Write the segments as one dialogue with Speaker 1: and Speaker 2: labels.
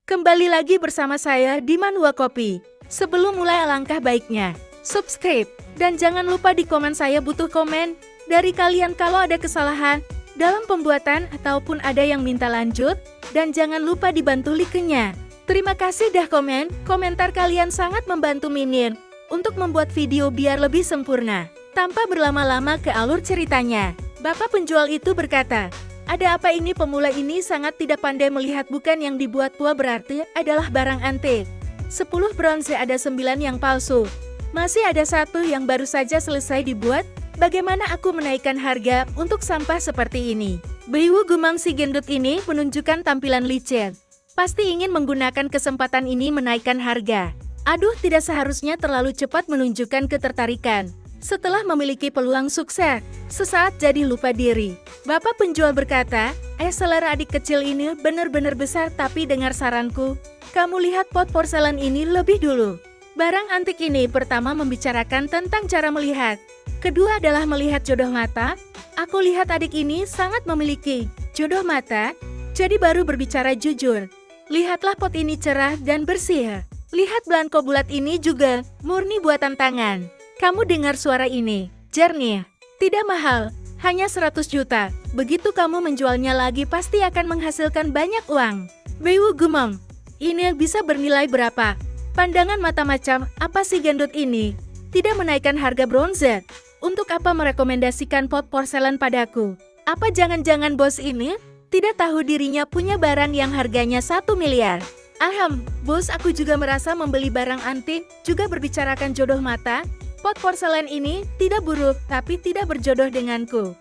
Speaker 1: Kembali lagi bersama saya di Manhwa Kopi. Sebelum mulai alangkah baiknya subscribe dan jangan lupa di komen, saya butuh komen dari kalian kalau ada kesalahan dalam pembuatan ataupun ada yang minta lanjut, dan jangan lupa dibantu like-nya. Terima kasih dah komen, komentar kalian sangat membantu Mimin untuk membuat video biar lebih sempurna. Tanpa berlama-lama ke alur ceritanya, bapak penjual itu berkata, "Ada apa ini? Pemula ini sangat tidak pandai melihat, bukan yang dibuat tua berarti adalah barang antik. 10 bronze, ada 9 yang palsu. Masih ada 1 yang baru saja selesai dibuat. Bagaimana aku menaikkan harga untuk sampah seperti ini?" Beiwu gumam si gendut ini menunjukkan tampilan licin. Pasti ingin menggunakan kesempatan ini menaikkan harga. Aduh, tidak seharusnya terlalu cepat menunjukkan ketertarikan. Setelah memiliki peluang sukses, sesaat jadi lupa diri. Bapak penjual berkata, selera adik kecil ini benar-benar besar, tapi dengar saranku, kamu lihat pot porselen ini lebih dulu. Barang antik ini pertama membicarakan tentang cara melihat. Kedua adalah melihat jodoh mata. Aku lihat adik ini sangat memiliki jodoh mata, jadi baru berbicara jujur. Lihatlah pot ini cerah dan bersih. Lihat belangko bulat ini juga murni buatan tangan. Kamu dengar suara ini, jernih, tidak mahal, hanya 100 juta. Begitu kamu menjualnya lagi pasti akan menghasilkan banyak uang. Beiwu gumam, ini bisa bernilai berapa? Pandangan mata macam, apa sih gendut ini? Tidak menaikkan harga bronze? Untuk apa merekomendasikan pot porselen padaku? Apa jangan-jangan bos ini tidak tahu dirinya punya barang yang harganya 1 miliar? Ahem, bos, aku juga merasa membeli barang antik, juga berbicarakan jodoh mata. Pot porselen ini tidak buruk, tapi tidak berjodoh denganku.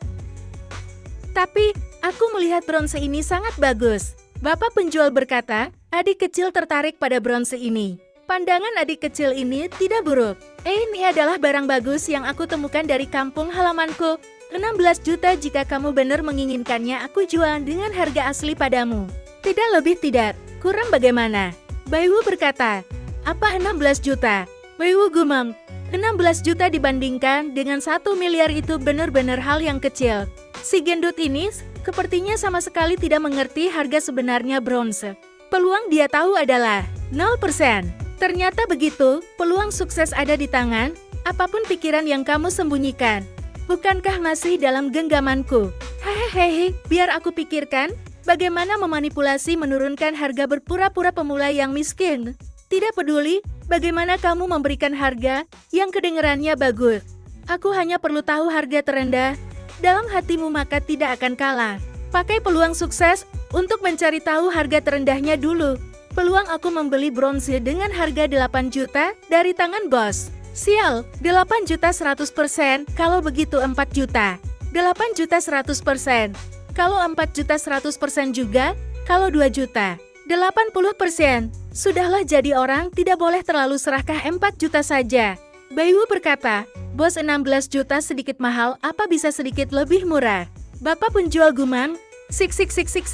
Speaker 1: Tapi, aku melihat bronze ini sangat bagus. Bapak penjual berkata, adik kecil tertarik pada bronze ini. Pandangan adik kecil ini tidak buruk. Ini adalah barang bagus yang aku temukan dari kampung halamanku. 16 juta jika kamu benar menginginkannya, aku jual dengan harga asli padamu. Tidak lebih tidak, kurang bagaimana? Beiwu berkata, apa 16 juta? Beiwu gumam, 16 juta dibandingkan dengan 1 miliar itu benar-benar hal yang kecil. Si gendut ini sepertinya sama sekali tidak mengerti harga sebenarnya bronze. Peluang dia tahu adalah 0%. Ternyata begitu, peluang sukses ada di tangan, apapun pikiran yang kamu sembunyikan. Bukankah masih dalam genggamanku? Hehehe, biar aku pikirkan bagaimana memanipulasi menurunkan harga berpura-pura pemula yang miskin. Tidak peduli bagaimana kamu memberikan harga yang kedengarannya bagus. Aku hanya perlu tahu harga terendah dalam hatimu, maka tidak akan kalah. Pakai peluang sukses untuk mencari tahu harga terendahnya dulu. Peluang aku membeli bronze dengan harga 8 juta dari tangan bos. Sial, 8 juta 100%, kalau begitu 4 juta. 8 juta 100%, kalau 4 juta 100% juga, kalau 2 juta. 80%, sudahlah, jadi orang tidak boleh terlalu serakah, 4 juta saja. Beiwu berkata, bos, 16 juta sedikit mahal, apa bisa sedikit lebih murah? Bapak penjual gumam, sik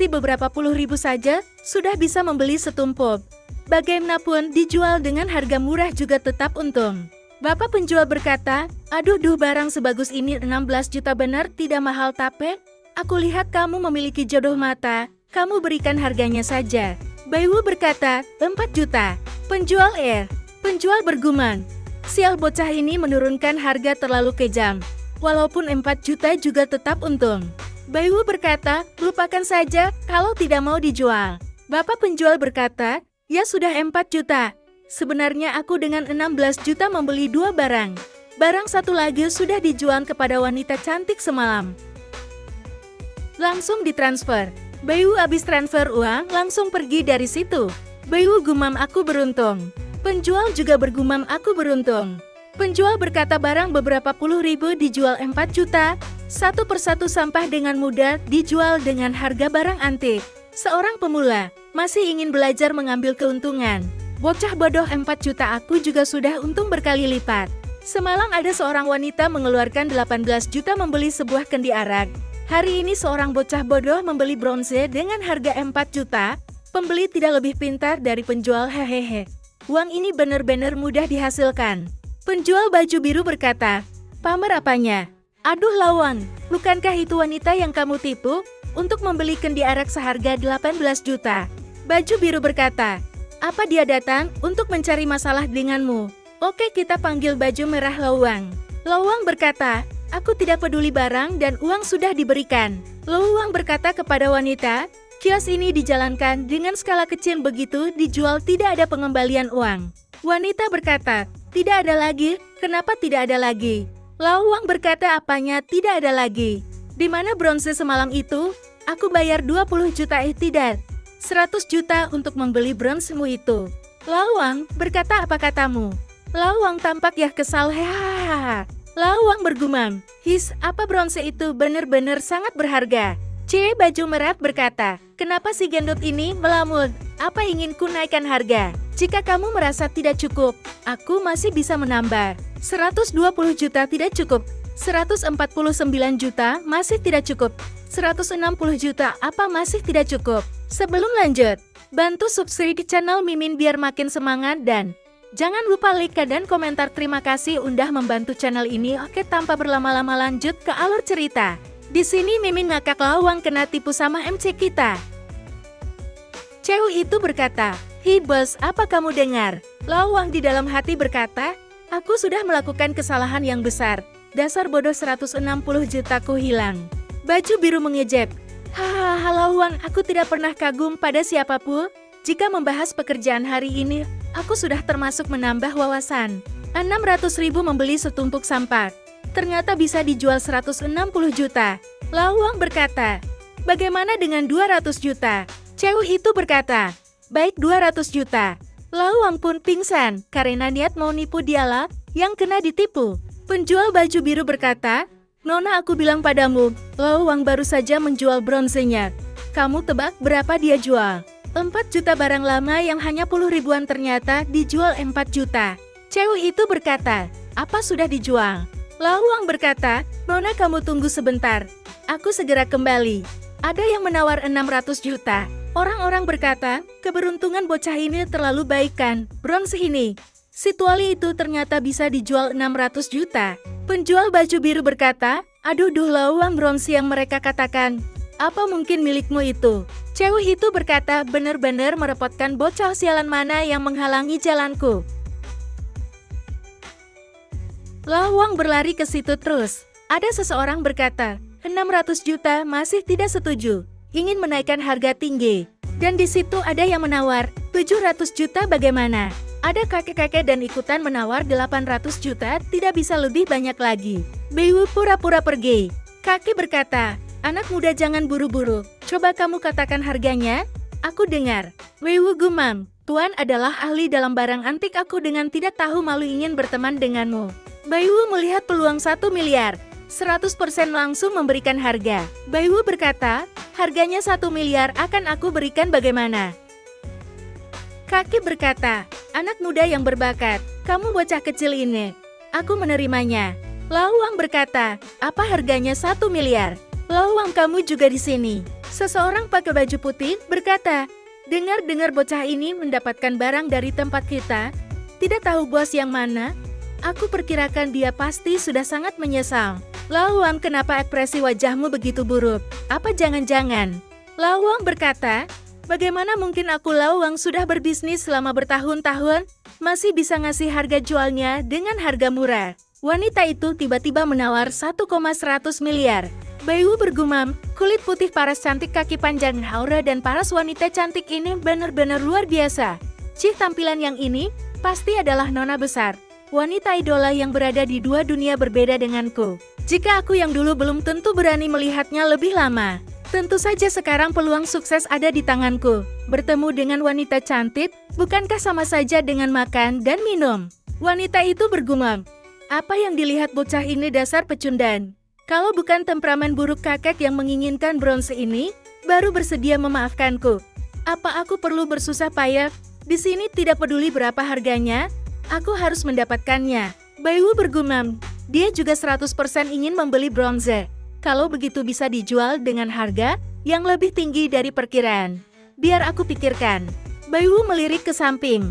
Speaker 1: beberapa puluh ribu saja, sudah bisa membeli setumpuk. Bagaimanapun dijual dengan harga murah juga tetap untung. Bapak penjual berkata, aduh barang sebagus ini 16 juta benar tidak mahal, tapi aku lihat kamu memiliki jodoh mata. Kamu berikan harganya saja. Beiwu berkata, 4 juta. Penjual bergumam, sial, bocah ini menurunkan harga terlalu kejam. Walaupun 4 juta juga tetap untung. Beiwu berkata, lupakan saja kalau tidak mau dijual. Bapak penjual berkata, ya sudah 4 juta. Sebenarnya aku dengan 16 juta membeli 2 barang. Barang satu lagi sudah dijual kepada wanita cantik semalam. Langsung ditransfer. Beiwu habis transfer uang, langsung pergi dari situ. Beiwu gumam, aku beruntung. Penjual juga bergumam, aku beruntung. Penjual berkata, barang beberapa puluh ribu dijual 4 juta. Satu persatu sampah dengan mudah dijual dengan harga barang antik. Seorang pemula masih ingin belajar mengambil keuntungan. Bocah bodoh, 4 juta aku juga sudah untung berkali lipat. Semalam ada seorang wanita mengeluarkan 18 juta membeli sebuah kendi arak. Hari ini seorang bocah bodoh membeli bronze dengan harga 4 juta. Pembeli tidak lebih pintar dari penjual, hehehe. Uang ini benar-benar mudah dihasilkan. Penjual baju biru berkata, pamer apanya? Aduh lawan, bukankah itu wanita yang kamu tipu untuk membeli kendi arak seharga 18 juta? Baju biru berkata, apa dia datang untuk mencari masalah denganmu? Oke, kita panggil baju merah Luwang. Luwang berkata, aku tidak peduli barang dan uang sudah diberikan. Luwang berkata kepada wanita, kios ini dijalankan dengan skala kecil begitu dijual tidak ada pengembalian uang. Wanita berkata, tidak ada lagi, kenapa tidak ada lagi? Luwang berkata apanya tidak ada lagi. Di mana bronze semalam itu? Aku bayar 20 juta tidak. 100 juta untuk membeli bronzemu itu. Luwang berkata apa katamu? Luwang tampak ya kesal, hahaha. Luwang bergumam, apa bronze itu benar-benar sangat berharga. C. Baju merah berkata, kenapa si gendut ini melamun? Apa ingin ku naikkan harga? Jika kamu merasa tidak cukup, aku masih bisa menambah. 120 juta tidak cukup. 149 juta masih tidak cukup. 160 juta apa masih tidak cukup? Sebelum lanjut, bantu subscribe channel Mimin biar makin semangat dan jangan lupa like dan komentar. Terima kasih udah membantu channel ini. Oke, tanpa berlama-lama lanjut ke alur cerita. Di sini Mimin ngakak Luwang kena tipu sama MC kita. Cewek itu berkata, "Hi bos, apa kamu dengar?" Luwang di dalam hati berkata, "Aku sudah melakukan kesalahan yang besar. Dasar bodoh 160 jutaku hilang." Baju biru mengejek, "Hahaha Luwang, aku tidak pernah kagum pada siapapun. Jika membahas pekerjaan hari ini, aku sudah termasuk menambah wawasan. 600.000 membeli setumpuk sampah. Ternyata bisa dijual 160 juta. Luwang berkata, bagaimana dengan 200 juta? Cewek itu berkata, baik 200 juta. Luwang pun pingsan karena niat mau nipu dialah yang kena ditipu. Penjual baju biru berkata, Nona, aku bilang padamu, Luwang baru saja menjual bronzenya. Kamu tebak berapa dia jual? 4 juta barang lama yang hanya puluh ribuan ternyata dijual 4 juta. Cewek itu berkata, apa sudah dijual? Luwang berkata, Nona kamu tunggu sebentar. Aku segera kembali. Ada yang menawar 600 juta. Orang-orang berkata, keberuntungan bocah ini terlalu baik kan, bronze ini. Si tuali itu ternyata bisa dijual 600 juta. Penjual baju biru berkata, aduh Luwang bronze yang mereka katakan. Apa mungkin milikmu itu? Cewek itu berkata, benar-benar merepotkan bocah sialan mana yang menghalangi jalanku. Luwang berlari ke situ terus. Ada seseorang berkata, 600 juta masih tidak setuju. Ingin menaikkan harga tinggi. Dan di situ ada yang menawar, 700 juta bagaimana? Ada kakek-kakek dan ikutan menawar 800 juta, tidak bisa lebih banyak lagi. Bewu pura-pura pergi. Kakek berkata, anak muda jangan buru-buru, coba kamu katakan harganya. Aku dengar. Bewu gumam, Tuan adalah ahli dalam barang antik, aku dengan tidak tahu malu ingin berteman denganmu. Bewu melihat peluang 1 miliar. 100% langsung memberikan harga. Bewu berkata, harganya 1 miliar akan aku berikan bagaimana? Kakek berkata, anak muda yang berbakat, kamu bocah kecil ini. Aku menerimanya. Luwang berkata, apa harganya 1 miliar? Luwang kamu juga di sini. Seseorang pakai baju putih berkata, dengar-dengar bocah ini mendapatkan barang dari tempat kita. Tidak tahu bos yang mana? Aku perkirakan dia pasti sudah sangat menyesal. Luwang, kenapa ekspresi wajahmu begitu buruk? Apa jangan-jangan? Luwang berkata, bagaimana mungkin aku Luwang sudah berbisnis selama bertahun-tahun, masih bisa ngasih harga jualnya dengan harga murah. Wanita itu tiba-tiba menawar 1,100 miliar. Bewu bergumam, kulit putih paras cantik, kaki panjang aura dan paras wanita cantik ini benar-benar luar biasa. Cih, tampilan yang ini pasti adalah nona besar. Wanita idola yang berada di dua dunia berbeda denganku. Jika aku yang dulu belum tentu berani melihatnya lebih lama. Tentu saja sekarang peluang sukses ada di tanganku. Bertemu dengan wanita cantik, bukankah sama saja dengan makan dan minum? Wanita itu bergumam. Apa yang dilihat bocah ini dasar pecundang. Kalau bukan temperamen buruk kakek yang menginginkan bronze ini, baru bersedia memaafkanku. Apa aku perlu bersusah payah? Di sini tidak peduli berapa harganya, aku harus mendapatkannya. Bewu bergumam. Dia juga 100% ingin membeli bronze. Kalau begitu bisa dijual dengan harga yang lebih tinggi dari perkiraan. Biar aku pikirkan. Bewu melirik ke samping.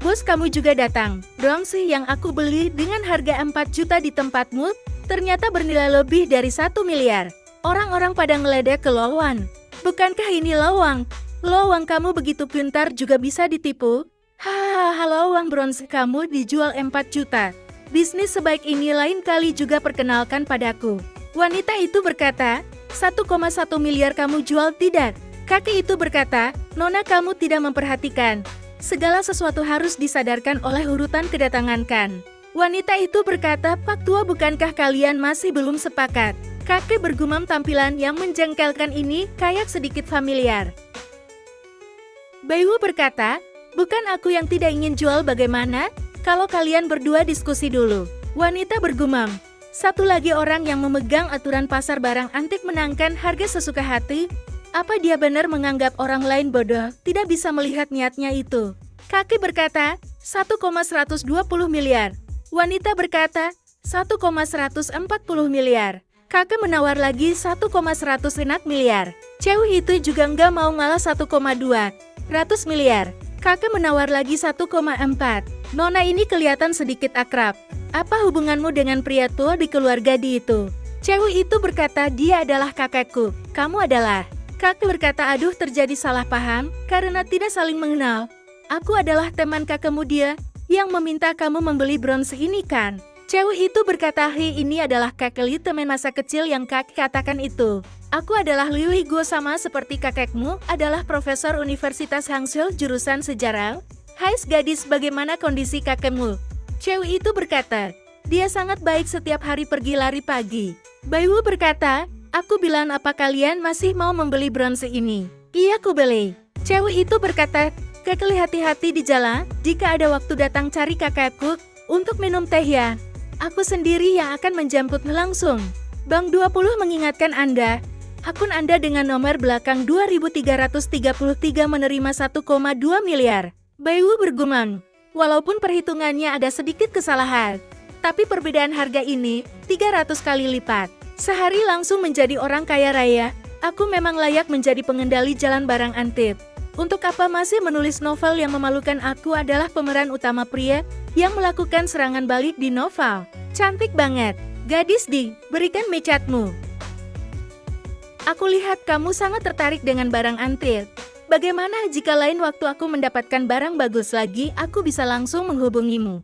Speaker 1: Bos, kamu juga datang. Bronze yang aku beli dengan harga 4 juta di tempatmu, ternyata bernilai lebih dari 1 miliar. Orang-orang pada ngeledek ke Luwang. Bukankah ini Luwang? Lo uang kamu begitu pintar juga bisa ditipu? Hahaha, halo uang bronze kamu dijual 4 juta. Bisnis sebaik ini lain kali juga perkenalkan padaku. Wanita itu berkata, 1,1 miliar kamu jual tidak? Kakek itu berkata, Nona kamu tidak memperhatikan. Segala sesuatu harus disadarkan oleh urutan kedatangan kan. Wanita itu berkata, Pak tua bukankah kalian masih belum sepakat? Kakek bergumam tampilan yang menjengkelkan ini kayak sedikit familiar. Baiwu berkata, bukan aku yang tidak ingin jual bagaimana? Kalau kalian berdua diskusi dulu. Wanita bergumam. Satu lagi orang yang memegang aturan pasar barang antik menangkan harga sesuka hati. Apa dia benar menganggap orang lain bodoh, tidak bisa melihat niatnya itu? Kakek berkata, 1,120 miliar. Wanita berkata, 1,140 miliar. Kakek menawar lagi 1,100 miliar. Cewek itu juga nggak mau ngalah 1,2 miliar. Kakek menawar lagi 1,4. Nona ini kelihatan sedikit akrab. Apa hubunganmu dengan pria tua di keluarga di itu? Cewek itu berkata, dia adalah kakekku. Kamu adalah. Kakek berkata, aduh terjadi salah paham karena tidak saling mengenal. Aku adalah teman kakekmu dia yang meminta kamu membeli bronze ini kan? Cewek itu berkata, hei ini adalah kakek Li teman masa kecil yang kakek katakan itu. Aku adalah Liu Go sama seperti kakekmu, adalah profesor Universitas Hangzhou jurusan sejarah. Hai gadis, bagaimana kondisi kakekmu? Cewek itu berkata, dia sangat baik setiap hari pergi lari pagi. Baiwu berkata, aku bilang apa kalian masih mau membeli bronze ini? Iya ku beli. Cewek itu berkata, kakek hati-hati di jalan, jika ada waktu datang cari kakekku untuk minum teh ya. Aku sendiri yang akan menjemputmu langsung. Bank 20 mengingatkan Anda, akun Anda dengan nomor belakang 2333 menerima 1,2 miliar. Baiwu bergumam, walaupun perhitungannya ada sedikit kesalahan, tapi perbedaan harga ini 300 kali lipat. Sehari langsung menjadi orang kaya raya, aku memang layak menjadi pengendali jalan barang antik. Untuk apa masih menulis novel yang memalukan? Aku adalah pemeran utama pria yang melakukan serangan balik di novel. Cantik banget. Gadis di, berikan mecatmu. Aku lihat kamu sangat tertarik dengan barang antik. Bagaimana jika lain waktu aku mendapatkan barang bagus lagi, aku bisa langsung menghubungimu?